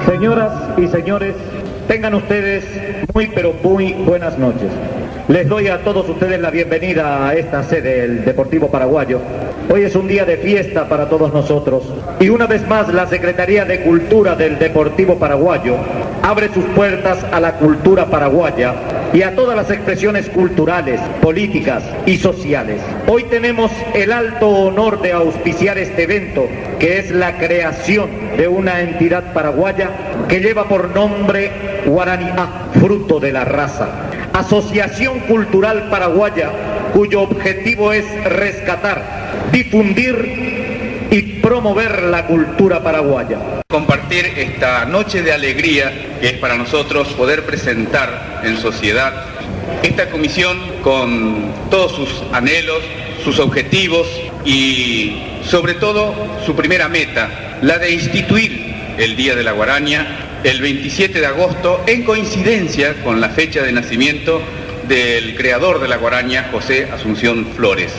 Señoras y señores, tengan ustedes muy pero muy buenas noches. Les doy a todos ustedes la bienvenida a esta sede del Deportivo Paraguayo. Hoy es un día de fiesta para todos nosotros y una vez más la Secretaría de Cultura del Deportivo Paraguayo abre sus puertas a la cultura paraguaya y a todas las expresiones culturales, políticas y sociales. Hoy tenemos el alto honor de auspiciar este evento, que es la creación de una entidad paraguaya que lleva por nombre Guaraní A, fruto de la raza. Asociación Cultural Paraguaya, cuyo objetivo es rescatar, difundir y promover la cultura paraguaya. Compartir esta noche de alegría que es para nosotros poder presentar en sociedad esta comisión con todos sus anhelos, sus objetivos y sobre todo su primera meta, la de instituir el Día de la Guaraña el 27 de agosto en coincidencia con la fecha de nacimiento del creador de la guaraña, José Asunción Flores.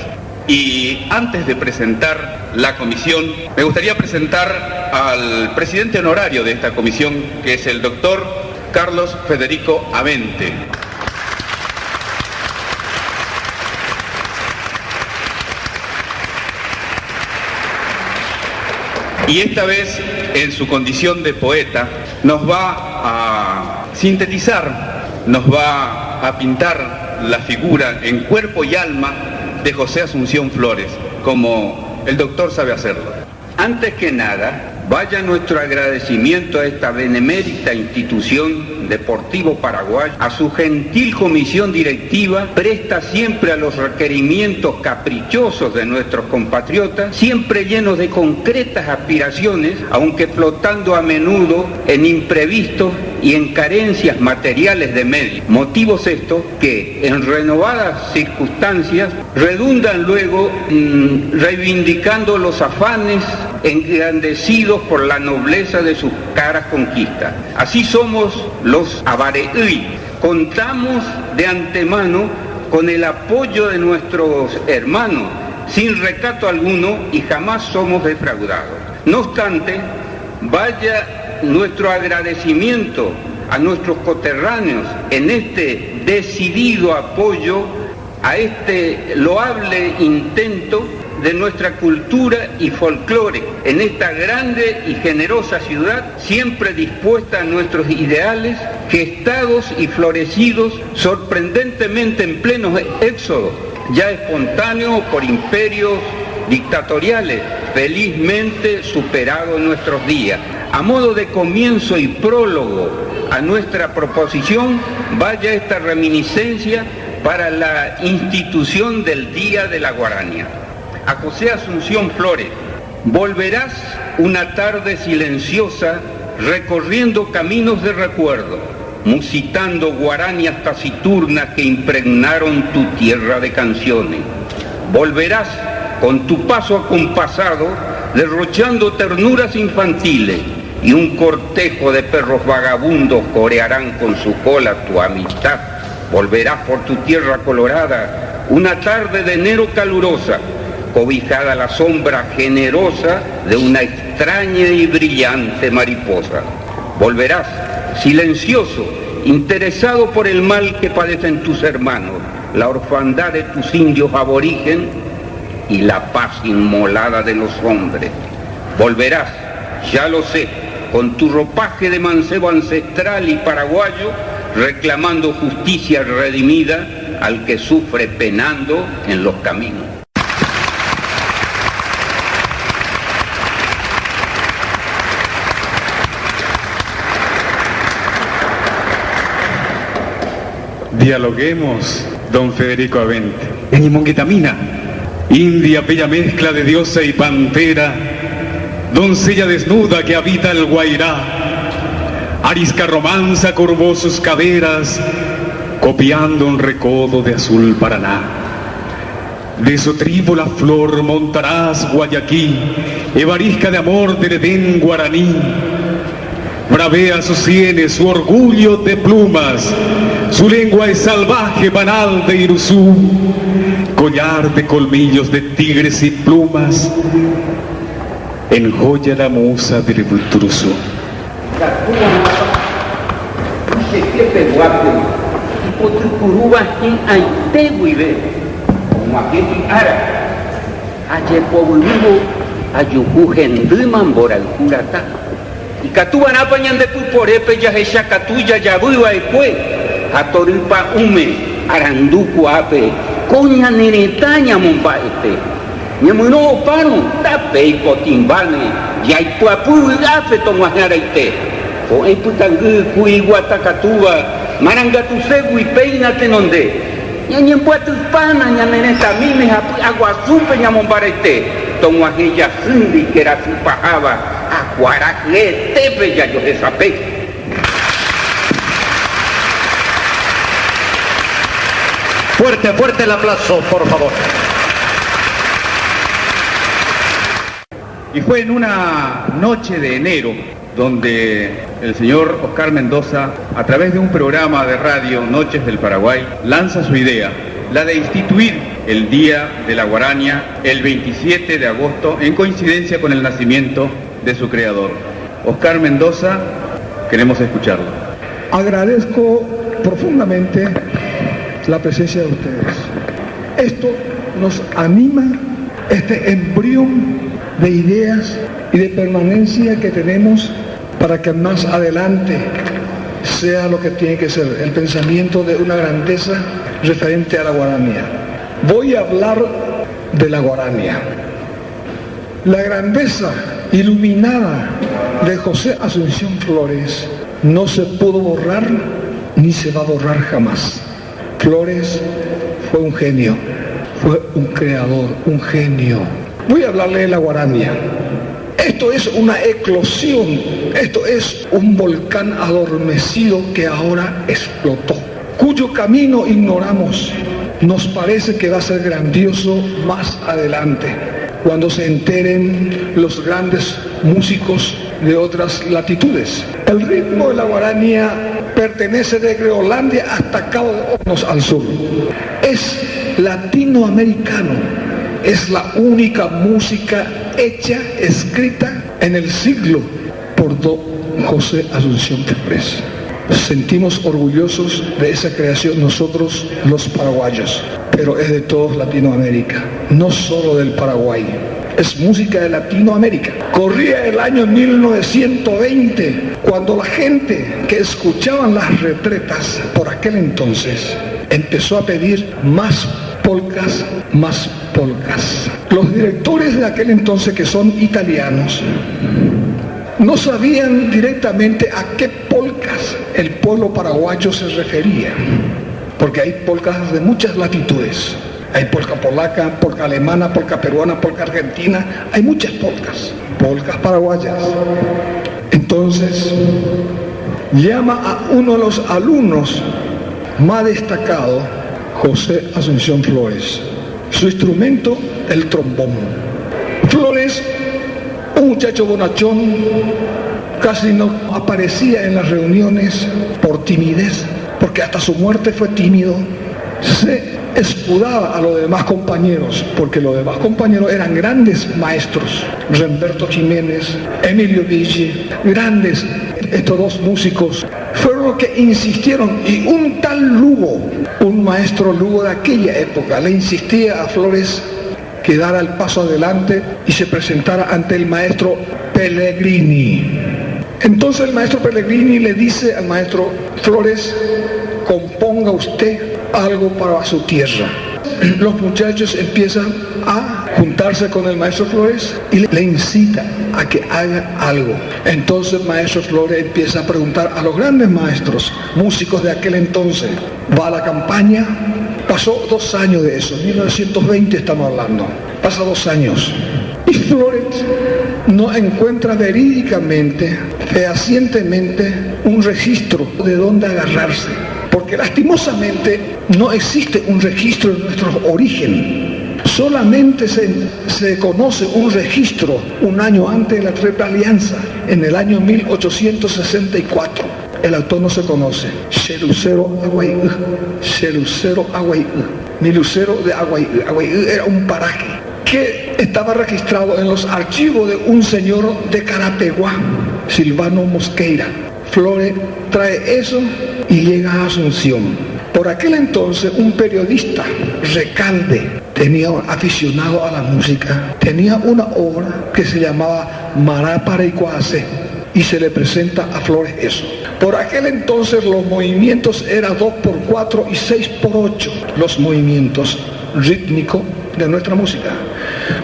Y antes de presentar la comisión, me gustaría presentar al presidente honorario de esta comisión, que es el doctor Carlos Federico Avente. Y esta vez, en su condición de poeta, nos va a sintetizar, nos va a pintar la figura en cuerpo y alma de José Asunción Flores, como el doctor sabe hacerlo. Antes que nada, vaya nuestro agradecimiento a esta benemérita institución Deportivo Paraguay, a su gentil comisión directiva, presta siempre a los requerimientos caprichosos de nuestros compatriotas, siempre llenos de concretas aspiraciones, aunque flotando a menudo en imprevistos y en carencias materiales de medios. Motivos estos que, en renovadas circunstancias, redundan luego reivindicando los afanes engrandecidos por la nobleza de sus caras conquistas. Así somos los Avareí. Contamos de antemano con el apoyo de nuestros hermanos, sin recato alguno, y jamás somos defraudados. No obstante, vaya nuestro agradecimiento a nuestros coterráneos en este decidido apoyo a este loable intento de nuestra cultura y folclore en esta grande y generosa ciudad, siempre dispuesta a nuestros ideales, gestados y florecidos sorprendentemente en pleno éxodo, ya espontáneo por imperios dictatoriales, felizmente superados en nuestros días. A modo de comienzo y prólogo a nuestra proposición, vaya esta reminiscencia para la institución del Día de la Guaraña. A José Asunción Flores: volverás una tarde silenciosa recorriendo caminos de recuerdo, musitando guarañas taciturnas que impregnaron tu tierra de canciones. Volverás con tu paso acompasado, derrochando ternuras infantiles, y un cortejo de perros vagabundos corearán con su cola tu amistad. Volverás por tu tierra colorada, una tarde de enero calurosa, cobijada a la sombra generosa de una extraña y brillante mariposa. Volverás silencioso, interesado por el mal que padecen tus hermanos, la orfandad de tus indios aborigen y la paz inmolada de los hombres. Volverás, ya lo sé, con tu ropaje de mancebo ancestral y paraguayo, reclamando justicia redimida al que sufre penando en los caminos. Dialoguemos, don Federico Avente. En Monguetamina, india bella mezcla de diosa y pantera, doncella desnuda que habita el Guairá, arisca romanza curvó sus caderas, copiando un recodo de azul Paraná. De su tribu la flor montarás Guayaquil, evarisca de amor del Edén guaraní. Bravea sus sienes, su orgullo de plumas, su lengua es salvaje, banal de Iruzú, collar de colmillos de tigres y plumas. en joya la musa del Vulturuso. Y Catuban apañan de Puporepe, ya hecha Catuya, ya viva y pues, a Toripa Ume, Aranduku Ape, Coña Nenetaña Mombaete, Yamuno Pano, Tape y Cotimbane, Yaipuapu Ape Tomajarete, o Eputangu, Cuiguata Catuba, Marangatusegu y Peinate Nonde, Yañempuatupana, Yaneneta Mime, Aguasupe, Yamombarete, Tomajeya Sundi, que era su pajaba. Fuerte, fuerte el aplauso, por favor. Y fue en una noche de enero donde el señor Oscar Mendoza, a través de un programa de radio, Noches del Paraguay, lanza su idea, la de instituir el Día de la Guarania el 27 de agosto, en coincidencia con el nacimiento de su creador. Oscar Mendoza, queremos escucharlo. Agradezco profundamente la presencia de ustedes. Esto nos anima, este embrión de ideas y de permanencia que tenemos para que más adelante sea lo que tiene que ser, el pensamiento de una grandeza referente a la Guarania. Voy a hablar de la Guarania. La grandeza iluminada de José Asunción Flores no se pudo borrar ni se va a borrar jamás. Flores fue un genio, fue un creador, un genio. Voy a hablarle de la Guarania. Esto es una eclosión, esto es un volcán adormecido que ahora explotó, cuyo camino ignoramos. Nos parece que va a ser grandioso más adelante, cuando se enteren los grandes músicos de otras latitudes. El ritmo de la Guarania pertenece de Groenlandia hasta Cabo de Hornos al sur. Es latinoamericano, es la única música hecha, escrita en el siglo por don José Asunción Flores. Sentimos orgullosos de esa creación nosotros los paraguayos, pero es de todos Latinoamérica, no solo del Paraguay. Es música de Latinoamérica. Corría el año 1920, cuando la gente que escuchaban las retretas por aquel entonces empezó a pedir más polcas, más polcas. Los directores de aquel entonces, que son italianos, no sabían directamente a qué polcas el pueblo paraguayo se refería, porque hay polcas de muchas latitudes. Hay polca polaca, polca alemana, polca peruana, polca argentina, hay muchas polcas paraguayas. Entonces, llama a uno de los alumnos más destacados, José Asunción Flores. Su instrumento, el trombón. Flores, un muchacho bonachón, casi no aparecía en las reuniones por timidez, porque hasta su muerte fue tímido. Se escudaba a los demás compañeros, porque los demás compañeros eran grandes maestros. Remberto Jiménez, Emilio Viggi, grandes. Estos dos músicos fueron los que insistieron, y un tal Lugo, un maestro Lugo de aquella época, le insistía a Flores que diera el paso adelante y se presentara ante el maestro Pellegrini. Entonces el maestro Pellegrini le dice al maestro Flores: componga usted algo para su tierra. Los muchachos empiezan a juntarse con el maestro Flores y le incita a que haga algo. Entonces el maestro Flores empieza a preguntar a los grandes maestros, músicos de aquel entonces. Va a la campaña. Pasó 2 años de eso, 1920 estamos hablando. Pasa 2 años. Y Flores no encuentra verídicamente, fehacientemente, un registro de dónde agarrarse. Porque lastimosamente no existe un registro de nuestro origen. Solamente se conoce un registro un año antes de la Triple Alianza, en el año 1864. El autor no se conoce. Cherucero Aguayú, Cherucero Aguayú, mi lucero de Aguayú. Aguayú era un paraje que estaba registrado en los archivos de un señor de Carapeguá, Silvano Mosqueira. Flores trae eso y llega a Asunción. Por aquel entonces un periodista, Recalde, aficionado a la música, tenía una obra que se llamaba Mará para Icuazé y se le presenta a Flores eso. Por aquel entonces los movimientos eran 2x4 y 6x8, los movimientos rítmicos de nuestra música.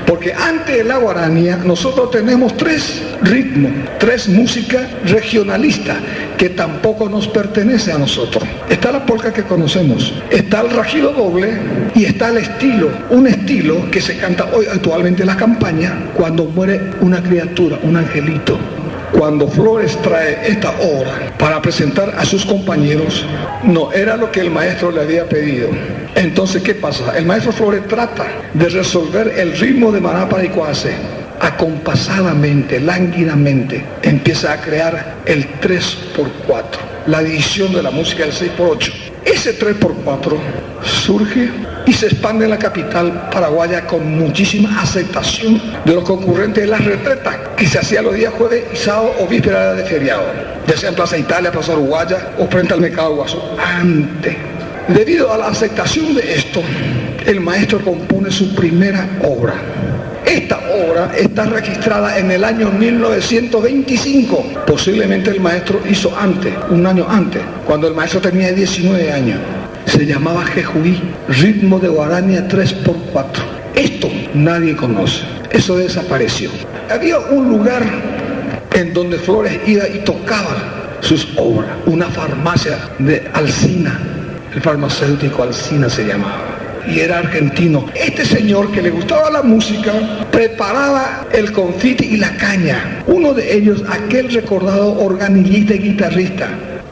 Porque antes de la guaranía nosotros tenemos 3 ritmos, 3 músicas regionalistas que tampoco nos pertenece a nosotros. Está la polca que conocemos, está el rajido doble y está el estilo, un estilo que se canta hoy actualmente en la campaña cuando muere una criatura, un angelito. Cuando Flores trae esta obra para presentar a sus compañeros, no era lo que el maestro le había pedido. Entonces, ¿qué pasa? El maestro Flores trata de resolver el ritmo de Mará para Icuazé. Acompasadamente, lánguidamente, empieza a crear el 3x4, la división de la música del 6x8. Ese 3x4 surge y se expande en la capital paraguaya con muchísima aceptación de los concurrentes de las retretas que se hacía los días jueves y sábado o víspera de feriado, ya sea en Plaza Italia, Plaza Uruguaya o frente al Mercado Guasú. Antes, debido a la aceptación de esto, el maestro compone su primera obra. Esta obra está registrada en el año 1925. Posiblemente el maestro hizo antes, un año antes, cuando el maestro tenía 19 años. Se llamaba Jejuí, ritmo de guarania 3x4. Esto nadie conoce, eso desapareció. Había un lugar en donde Flores iba y tocaba sus obras, una farmacia de Alsina, el farmacéutico Alsina se llamaba. Y era argentino. Este señor que le gustaba la música preparaba el confite y la caña. Uno de ellos, aquel recordado organillista y guitarrista,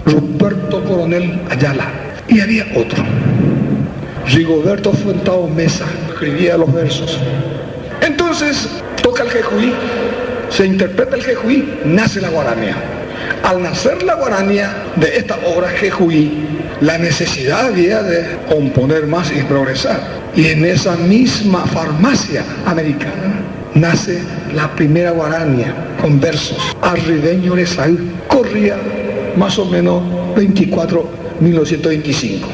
Ruperto Coronel Ayala. Y había otro, Rigoberto Fuentao Mesa, escribía los versos. Entonces toca el jejuí, se interpreta el jejuí, nace la guaranía. Al nacer la guaranía de esta obra jejuí, la necesidad había de componer más y progresar. Y en esa misma farmacia americana nace la primera guaranía con versos. Arribeño de Saúl, corría más o menos 1925.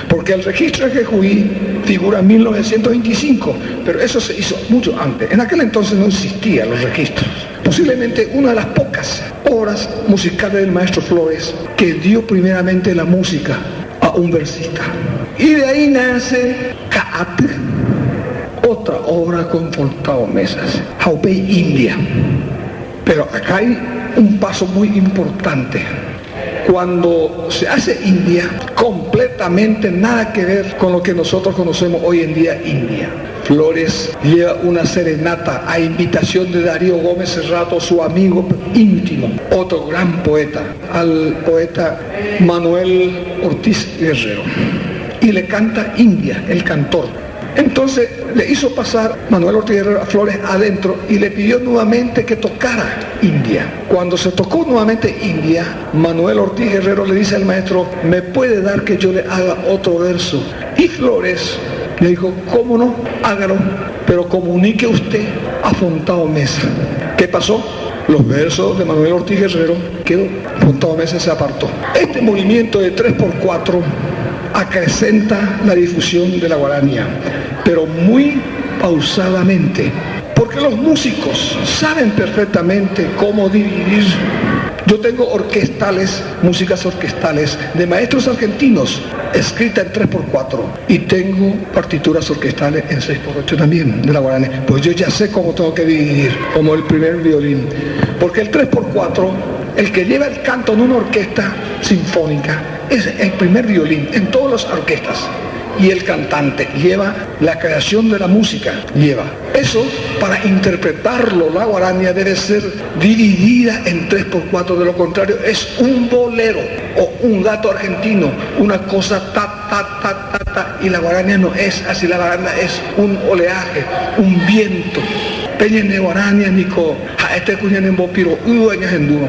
Porque el registro de Jejuí figura en 1925, pero eso se hizo mucho antes. En aquel entonces no existían los registros. Posiblemente una de las pocas obras musicales del maestro Flores que dio primeramente la música a un versista. Y de ahí nace Caat, otra obra con Fuentao Mesas, Jaupey India. Pero acá hay un paso muy importante. Cuando se hace India, completamente nada que ver con lo que nosotros conocemos hoy en día India. Flores lleva una serenata a invitación de Darío Gómez Serrato, su amigo íntimo, otro gran poeta, al poeta Manuel Ortiz Guerrero. Y le canta India, el cantor. Entonces le hizo pasar Manuel Ortiz Guerrero a Flores adentro y le pidió nuevamente que tocara India. Cuando se tocó nuevamente India, Manuel Ortiz Guerrero le dice al maestro, ¿me puede dar que yo le haga otro verso? Y Flores le dijo, ¿cómo no? Hágalo, pero comunique usted a Fuentao Mesa. ¿Qué pasó? Los versos de Manuel Ortiz Guerrero quedó. Fuentao Mesa se apartó. Este movimiento de 3x4 acrecenta la difusión de la guaranía, pero muy pausadamente, porque los músicos saben perfectamente cómo dividir. Yo tengo orquestales, músicas orquestales de maestros argentinos, escritas en 3x4, y tengo partituras orquestales en 6x8 también, de la guaranía. Pues yo ya sé cómo tengo que dividir, como el primer violín, porque el 3x4, el que lleva el canto en una orquesta sinfónica, es el primer violín en todas las orquestas. Y el cantante lleva la creación de la música, lleva. Eso, para interpretarlo, la guaranía debe ser dividida en 3x4, de lo contrario es un bolero o un gato argentino, una cosa ta, ta, ta, ta, ta, y la guaranía no es así, la guaranía es un oleaje, un viento. Peñene guaranía, nico, este cuñan en bopiro, uañas en duro.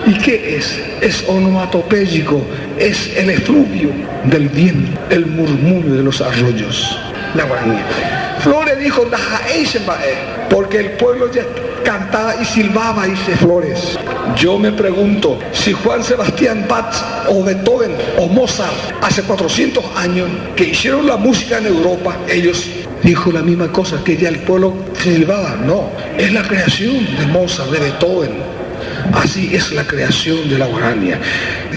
¿Y qué es? Es onomatopéyico, es el efluvio del viento, el murmullo de los arroyos. la guaraña. Flores dijo, porque el pueblo ya cantaba y silbaba, dice Flores. Yo me pregunto, si Juan Sebastián Bach o Beethoven o Mozart hace 400 años que hicieron la música en Europa, ellos dijo la misma cosa, que ya el pueblo silbaba. No, es la creación de Mozart, de Beethoven. Así es la creación de la guaraña.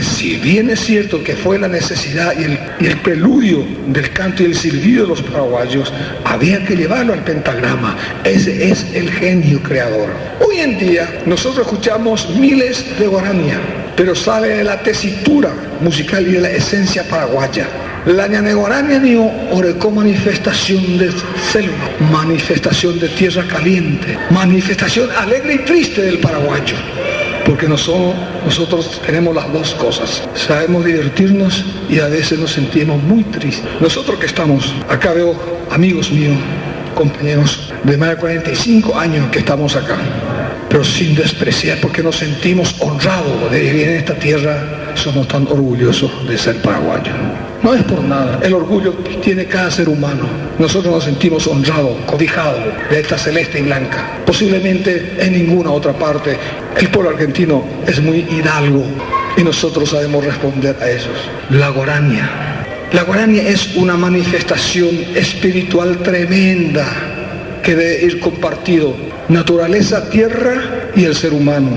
Si bien es cierto que fue la necesidad y el preludio del canto y el silbido de los paraguayos, había que llevarlo al pentagrama. Ese es el genio creador. Hoy en día nosotros escuchamos miles de guaraña, pero sale de la tesitura musical y de la esencia paraguaya. La ñane guaraña ni orecó manifestación de selva, manifestación de tierra caliente, manifestación alegre y triste del paraguayo. Porque nosotros tenemos las dos cosas. Sabemos divertirnos y a veces nos sentimos muy tristes. Nosotros que estamos, acá veo amigos míos, compañeros de más de 45 años que estamos acá, pero sin despreciar, porque nos sentimos honrados de vivir en esta tierra, somos tan orgullosos de ser paraguayos. No es por nada, el orgullo tiene cada ser humano. Nosotros nos sentimos honrados, cobijados de esta celeste y blanca. Posiblemente en ninguna otra parte. El pueblo argentino es muy hidalgo y nosotros sabemos responder a esos. La guaraña. La guaraña es una manifestación espiritual tremenda que debe ir compartido. Naturaleza, tierra y el ser humano.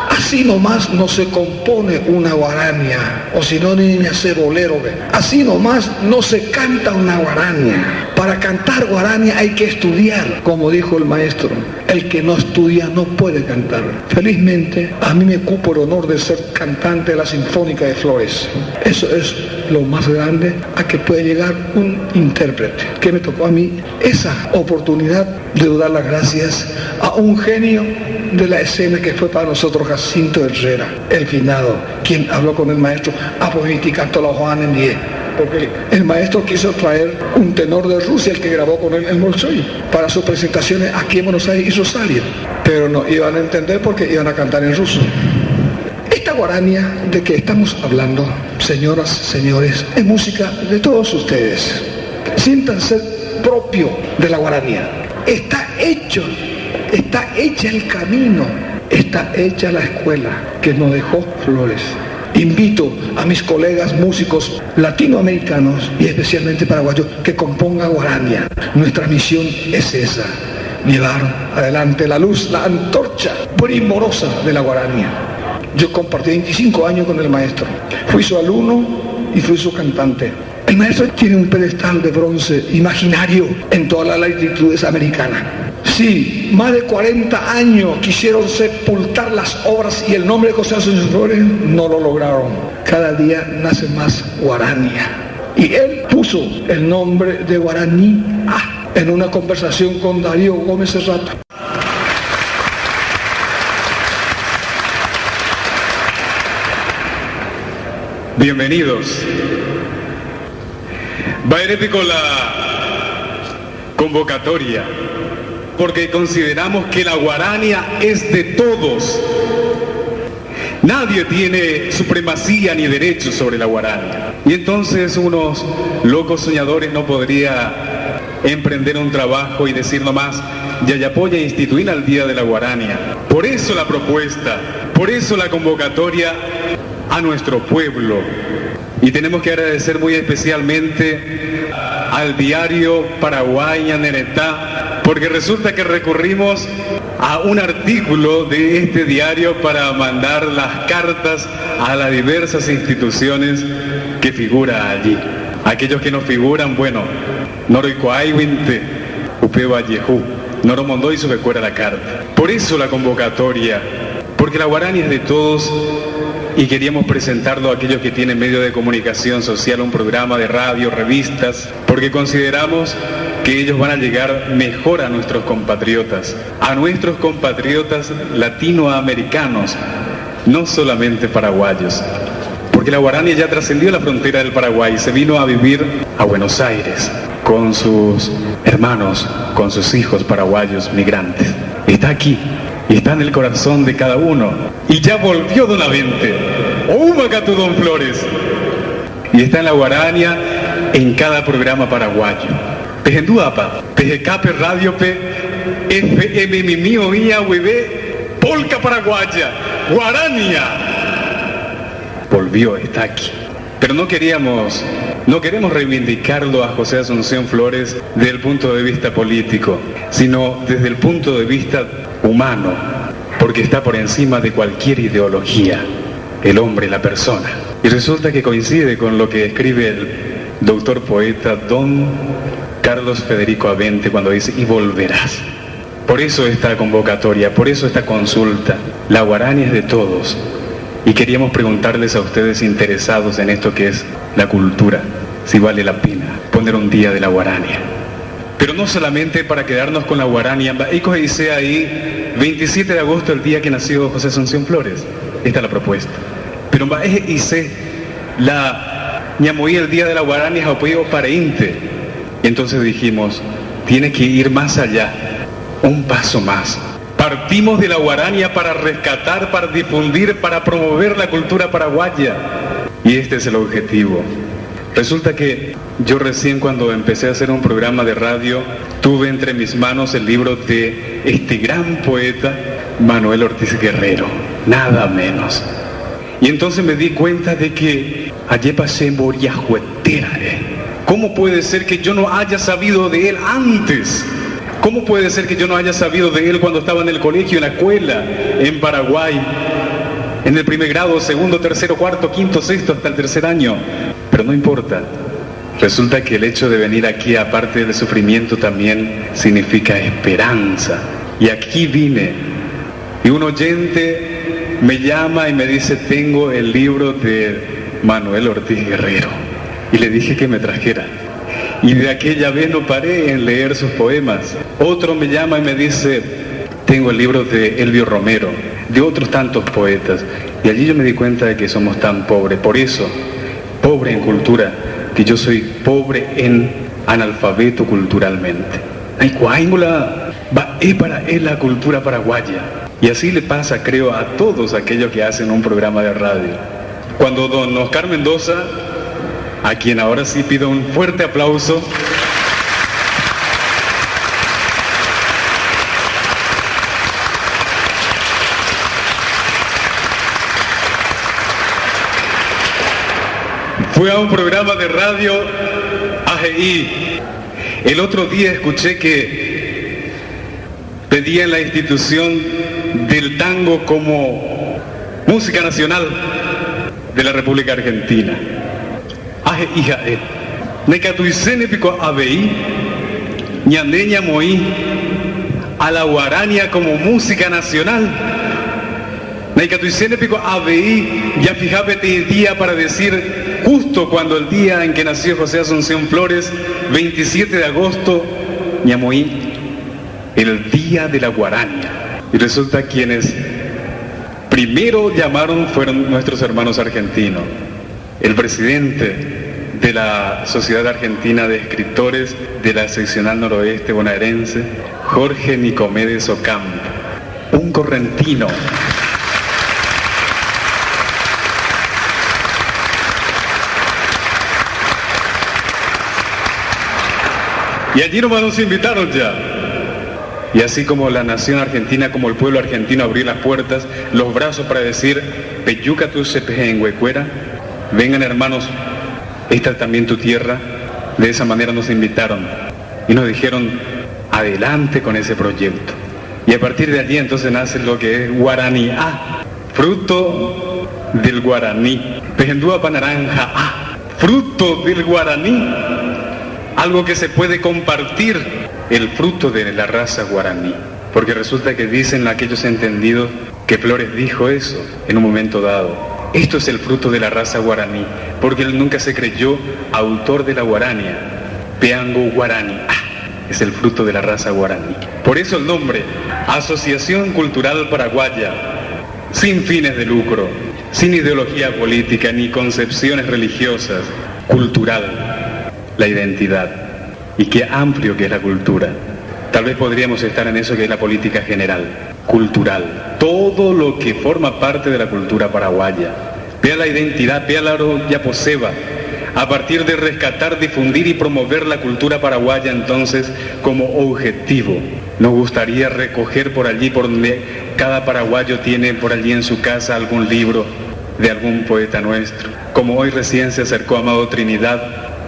Así nomás no se compone una guaraña, o si no, ni hace bolero. Así nomás no se canta una guaraña. Para cantar guaraña hay que estudiar, como dijo el maestro. El que no estudia no puede cantar. Felizmente, a mí me cupo el honor de ser cantante de la Sinfónica de Flores. Eso es lo más grande a que puede llegar un intérprete. Que me tocó a mí esa oportunidad de dar las gracias a un genio de la escena que fue para nosotros Jacinto Herrera, el finado, quien habló con el maestro a política la Juan en 10. Porque el maestro quiso traer un tenor de Rusia, el que grabó con él el Bolshoi, para sus presentaciones aquí en Buenos Aires y Rosario. Pero no iban a entender porque iban a cantar en ruso. Esta guaraña de que estamos hablando, señoras, señores, es música de todos ustedes. Siéntanse propio de la guaraña. Está hecha el camino, está hecha la escuela que nos dejó Flores. Invito a mis colegas músicos latinoamericanos y especialmente paraguayos que compongan guaraña. Nuestra misión es esa, llevar adelante la luz, la antorcha primorosa de la guaraña. Yo compartí 25 años con el maestro, fui su alumno y fui su cantante. El maestro tiene un pedestal de bronce imaginario en todas las latitudes americanas. Sí, más de 40 años quisieron sepultar las obras y el nombre de José Antonio Flores, no lo lograron. Cada día nace más guaraña. Y él puso el nombre de guaraní en una conversación con Darío Gómez Serrato. Bienvenidos. Va a ir con la convocatoria, porque consideramos que la guaraña es de todos. Nadie tiene supremacía ni derecho sobre la guaraña. Y entonces unos locos soñadores no podría emprender un trabajo y decir nomás, Yayapoya instituir al Día de la Guaraña. Por eso la propuesta, por eso la convocatoria a nuestro pueblo. Y tenemos que agradecer muy especialmente al diario Paraguay Ñaneretá, porque resulta que recurrimos a un artículo de este diario para mandar las cartas a las diversas instituciones que figura allí. Aquellos que no figuran, bueno, Noroicoaiwinte, Upeba Yehu, Noromondoy Subecuera la carta. Por eso la convocatoria, porque la guaraña es de todos. Y queríamos presentarlo a aquellos que tienen medio de comunicación social, un programa de radio, revistas, porque consideramos que ellos van a llegar mejor a nuestros compatriotas latinoamericanos, no solamente paraguayos. Porque la guaraña ya trascendió la frontera del Paraguay, se vino a vivir a Buenos Aires con sus hermanos, con sus hijos paraguayos migrantes. Está aquí. Y está en el corazón de cada uno. Y ya volvió Donavente. Humacatú Don Flores. Y está en la guaraña en cada programa paraguayo. Pejenduapa, Pejecape Radio P, FM Mimio Ia Hueve, Polka Paraguaya, Guarania. Volvió, está aquí. Pero no queremos reivindicarlo a José Asunción Flores desde el punto de vista político, sino desde el punto de vista humano, porque está por encima de cualquier ideología, el hombre, la persona. Y resulta que coincide con lo que escribe el doctor poeta don Carlos Federico Avente cuando dice, y volverás. Por eso esta convocatoria, por eso esta consulta. La Guarania es de todos. Y queríamos preguntarles a ustedes interesados en esto que es la cultura, si vale la pena poner un día de la Guarania. Pero no solamente para quedarnos con la Guarania, Baicos dice ahí 27 de agosto, el día que nació José Asunción Flores. Esta es la propuesta. Pero Baeje dice la ñamoí el día de la Guarania apoyo para Inte. Y entonces dijimos, tiene que ir más allá, un paso más. Partimos de la Guarania para rescatar, para difundir, para promover la cultura paraguaya. Y este es el objetivo. Resulta que yo recién cuando empecé a hacer un programa de radio, tuve entre mis manos el libro de este gran poeta, Manuel Ortiz Guerrero, nada menos. Y entonces me di cuenta de que allí pasé en Boriajuetera. ¿Cómo puede ser que yo no haya sabido de él antes? ¿Cómo puede ser que yo no haya sabido de él cuando estaba en el colegio, en la escuela, en Paraguay, en el primer grado, segundo, tercero, cuarto, quinto, sexto, hasta el tercer año? Pero no importa. Resulta que el hecho de venir aquí, aparte del sufrimiento, también significa esperanza. Y aquí vine. Y un oyente me llama y me dice, tengo el libro de Manuel Ortiz Guerrero. Y le dije que me trajera. Y de aquella vez no paré en leer sus poemas. Otro me llama y me dice, tengo el libro de Elvio Romero, de otros tantos poetas. Y allí yo me di cuenta de que somos tan pobres. Por eso, pobre en cultura, que yo soy pobre en analfabeto culturalmente. Hay cuángula, va para él la cultura paraguaya. Y así le pasa, creo, a todos aquellos que hacen un programa de radio. Cuando don Oscar Mendoza, a quien ahora sí pido un fuerte aplauso, fue a un programa de radio AGI. El otro día escuché que pedían la institución del tango como música nacional de la República Argentina. Hija Necatuicene pico ABI, ñandeña moí, a la Guarania como música nacional. Necatuicene pico ABI, ya fijate el día para decir, justo cuando el día en que nació José Asunción Flores, 27 de agosto, ñamoí, el día de la Guarania. Y resulta quienes primero llamaron fueron nuestros hermanos argentinos. El presidente de la Sociedad Argentina de Escritores de la Seccional Noroeste Bonaerense, Jorge Nicomedes Ocampo, un correntino. Y allí nomás nos invitaron ya. Y así como la nación argentina, como el pueblo argentino abrió las puertas, los brazos para decir, Peyuca tu sepeje en Huecuera, vengan hermanos, esta es también tu tierra. De esa manera nos invitaron y nos dijeron, adelante con ese proyecto. Y a partir de allí entonces nace lo que es Guaraní A, fruto del guaraní. Pejendúa pa naranja A, fruto del guaraní. Algo que se puede compartir, el fruto de la raza guaraní. Porque resulta que dicen aquellos entendidos que Flores dijo eso en un momento dado. Esto es el fruto de la raza guaraní, porque él nunca se creyó autor de la Guarania. Peango Guarani, es el fruto de la raza guaraní. Por eso el nombre, Asociación Cultural Paraguaya, sin fines de lucro, sin ideología política ni concepciones religiosas, cultural, la identidad. Y qué amplio que es la cultura. Tal vez podríamos estar en eso que es la política general, cultural. Todo lo que forma parte de la cultura paraguaya. Vea la identidad, vea la yaposeba. a partir de rescatar, difundir y promover la cultura paraguaya, entonces, como objetivo. Nos gustaría recoger por allí, por donde cada paraguayo tiene por allí en su casa algún libro de algún poeta nuestro. Como hoy recién se acercó Amado Trinidad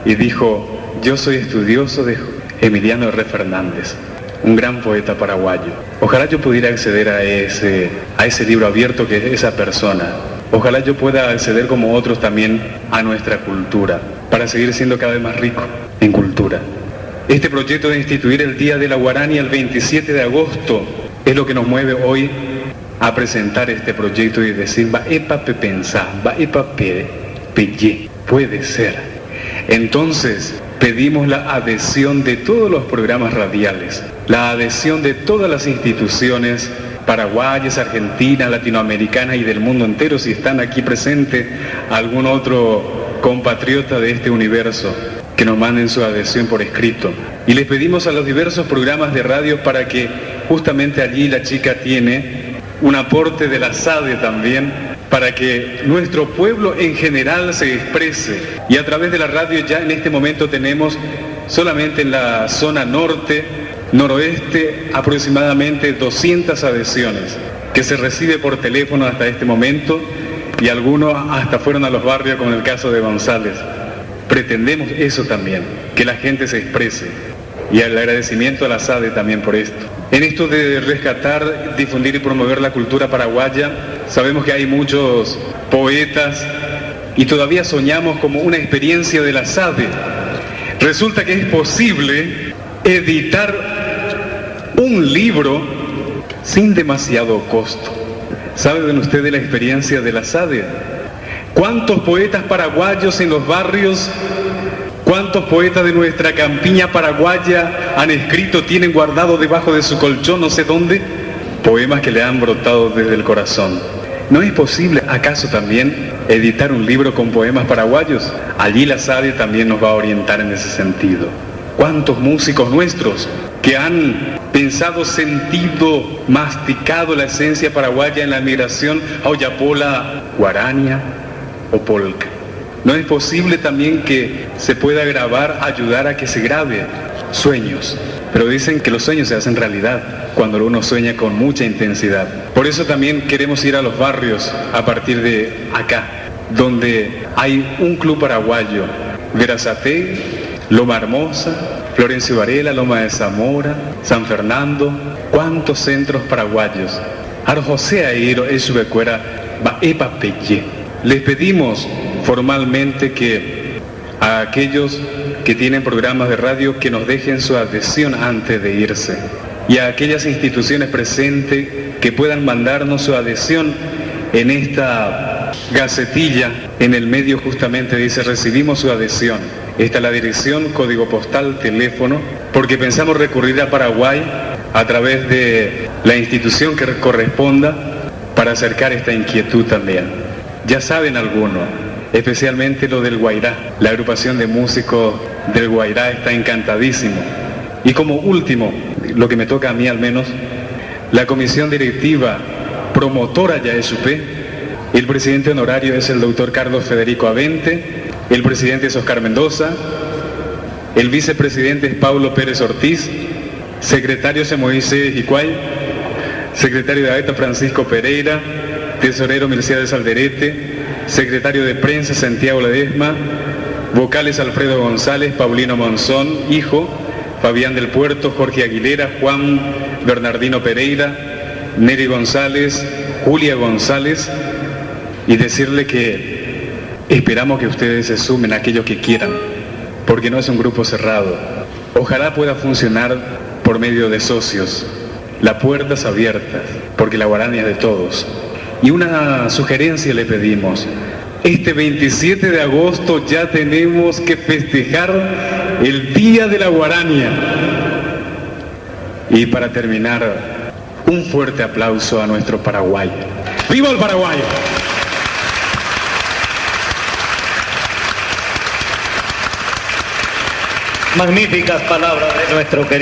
y dijo: yo soy estudioso de Emiliano R. Fernández, un gran poeta paraguayo. Ojalá yo pudiera acceder a ese libro abierto que es esa persona. Ojalá yo pueda acceder como otros también a nuestra cultura, para seguir siendo cada vez más rico en cultura. Este proyecto de instituir el Día de la Guarania el 27 de agosto es lo que nos mueve hoy a presentar este proyecto y decir: va epa pe pensar, va epa pe peye, puede ser. Entonces pedimos la adhesión de todos los programas radiales, la adhesión de todas las instituciones paraguayas, argentinas, latinoamericanas y del mundo entero, si están aquí presentes algún otro compatriota de este universo, que nos manden su adhesión por escrito. Y les pedimos a los diversos programas de radio para que justamente allí la chica tiene un aporte de la SADE también, para que nuestro pueblo en general se exprese. Y a través de la radio ya en este momento tenemos solamente en la zona norte, noroeste, aproximadamente 200 adhesiones que se recibe por teléfono hasta este momento, y algunos hasta fueron a los barrios, como en el caso de González. Pretendemos eso también, que la gente se exprese, y el agradecimiento a la SADE también por esto. En esto de rescatar, difundir y promover la cultura paraguaya, sabemos que hay muchos poetas y todavía soñamos como una experiencia de la SADE. Resulta que es posible editar un libro sin demasiado costo. ¿Saben ustedes la experiencia de la SADE? ¿Cuántos poetas paraguayos en los barrios, cuántos poetas de nuestra campiña paraguaya han escrito, tienen guardado debajo de su colchón, no sé dónde, poemas que le han brotado desde el corazón? ¿No es posible acaso también editar un libro con poemas paraguayos? Allí la SADE también nos va a orientar en ese sentido. ¿Cuántos músicos nuestros que han pensado, sentido, masticado la esencia paraguaya en la migración a Oyapola, Guarania o Polca? ¿No es posible también que se pueda grabar, ayudar a que se grabe sueños? Pero dicen que los sueños se hacen realidad cuando uno sueña con mucha intensidad. Por eso también queremos ir a los barrios a partir de acá, donde hay un club paraguayo: Verazategui, Loma Hermosa, Florencio Varela, Loma de Zamora, San Fernando. ¿Cuántos centros paraguayos? Ar José Airo es su becuera, va epa peye. Les pedimos formalmente que a aquellos que tienen programas de radio que nos dejen su adhesión antes de irse, y a aquellas instituciones presentes que puedan mandarnos su adhesión en esta gacetilla. En el medio justamente dice: recibimos su adhesión. Esta es la dirección, código postal, teléfono, porque pensamos recurrir a Paraguay a través de la institución que corresponda para acercar esta inquietud también. Ya saben algunos, especialmente lo del Guairá. La agrupación de músicos del Guairá está encantadísimo. Y como último, lo que me toca a mí al menos, la comisión directiva promotora ya es UP. El presidente honorario es el doctor Carlos Federico Avente, el presidente es Oscar Mendoza, el vicepresidente es Paulo Pérez Ortiz, secretario es Moisés Icuay, secretario de AETA Francisco Pereira, tesorero Mercedes Alderete, secretario de prensa Santiago Ledesma, vocales Alfredo González, Paulino Monzón, hijo, Fabián del Puerto, Jorge Aguilera, Juan Bernardino Pereira, Neri González, Julia González, y decirle que esperamos que ustedes se sumen a aquellos que quieran, porque no es un grupo cerrado. Ojalá pueda funcionar por medio de socios. La puerta es abierta, porque la Guarania es de todos. Y una sugerencia le pedimos: este 27 de agosto ya tenemos que festejar el Día de la Guarania. Y para terminar, un fuerte aplauso a nuestro Paraguay. ¡Viva el Paraguay! Magníficas palabras de nuestro querido